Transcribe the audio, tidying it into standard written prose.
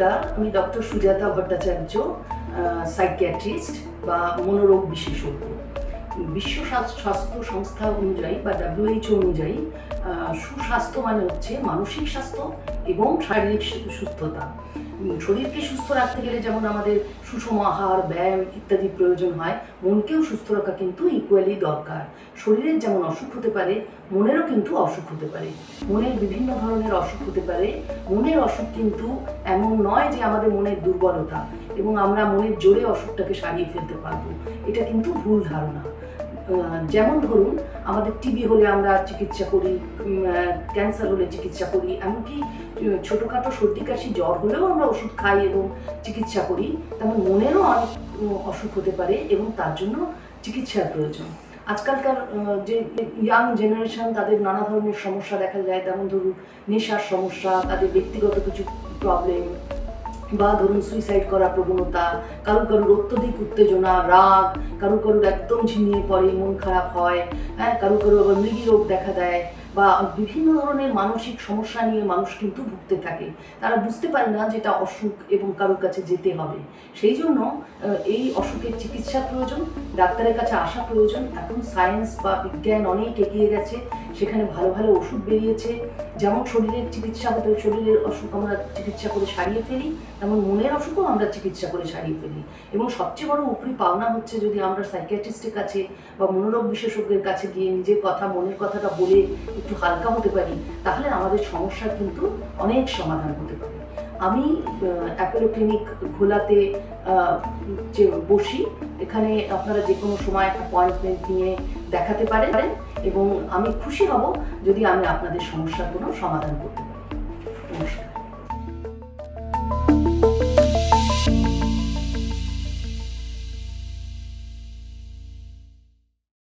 নমস্কার, আমি doctor Sujata Bhattacharya, psychiatrist বা মনোরোগ বিশেষজ্ঞ। বিশ্ব স্বাস্থ্য সংস্থা অনুযায়ী বা WHO অনুযায়ী সুস্বাস্থ্য মানে হচ্ছে মানসিক স্বাস্থ্য এবং শারীরিক সুস্থতা। শরীরকে সুস্থ রাখতে গেলে যেমন আমাদের সুষম আহার, ব্যায়াম ইত্যাদি প্রয়োজন হয়, মনকেও সুস্থ রাখা কিন্তু ইকুয়ালি দরকার। শরীরের যেমন অসুখ হতে পারে, মনেরও কিন্তু অসুখ হতে পারে। মনের বিভিন্ন ধরনের অসুখ হতে পারে। মনের অসুখ কিন্তু এমন নয় যে আমাদের মনের দুর্বলতা এবং আমরা মনের জোরে অসুখটাকে সারিয়ে ফেলতে পারবো, এটা কিন্তু ভুল ধারণা। যেমন ধরুন, আমাদের টিবি হলে আমরা চিকিৎসা করি, ক্যান্সার হলে চিকিৎসা করি, এমনকি ছোটোখাটো সর্দি কাশি জ্বর হলেও আমরা ওষুধ খাই এবং চিকিৎসা করি। তেমন মনেরও অনেক অসুখ হতে পারে এবং তার জন্য চিকিৎসার প্রয়োজন। আজকালকার যে ইয়াং জেনারেশন, তাদের নানা ধরনের সমস্যা দেখা যায়। যেমন ধরুন নেশার সমস্যা, তাদের ব্যক্তিগত কিছু প্রবলেম, বা ধরুন সুইসাইড করার প্রবণতা, কারুর অত্যধিক উত্তেজনা, রাগ, কারুর একদম ঝিমিয়ে পড়ে, মন খারাপ হয়, কারুর আবার মৃগীরোগ দেখা দেয়, বা বিভিন্ন ধরনের মানসিক সমস্যা নিয়ে মানুষ কিন্তু ভুগতে থাকে। তারা বুঝতে পারে না যে এটা অসুখ এবং কারোর কাছে যেতে হবে। সেই জন্য এই অসুখের চিকিৎসা প্রয়োজন, ডাক্তারের কাছে আসা প্রয়োজন। এখন সায়েন্স বা বিজ্ঞান অনেক এগিয়ে গেছে, সেখানে ভালো ভালো ওষুধ বেরিয়েছে। যেমন শরীরের চিকিৎসা হতে, শরীরের অসুখ আমরা চিকিৎসা করে সারিয়ে ফেলি, তেমন মনের অসুখও আমরা চিকিৎসা করে সারিয়ে ফেলি। এবং সবচেয়ে বড় উপরি পাওনা হচ্ছে, যদি আমরা সাইকিয়াট্রিস্টের কাছে বা মনোরোগ বিশেষজ্ঞের কাছে গিয়ে নিজের কথা, মনের কথাটা বলে একটু হালকা হতে পারি, তাহলে আমাদের সমস্যার কিন্তু অনেক সমাধান হতে পারে। আমি অ্যাপোলো ক্লিনিক ঘোলাতে যে বসি, এখানে আপনারা যে কোনো সময় অ্যাপয়েন্টমেন্ট নিয়ে দেখাতে পারেন এবং আমি খুশি হব যদি আমি আপনাদের সমস্যার কোনো সমাধান করতে পারি। নমস্কার।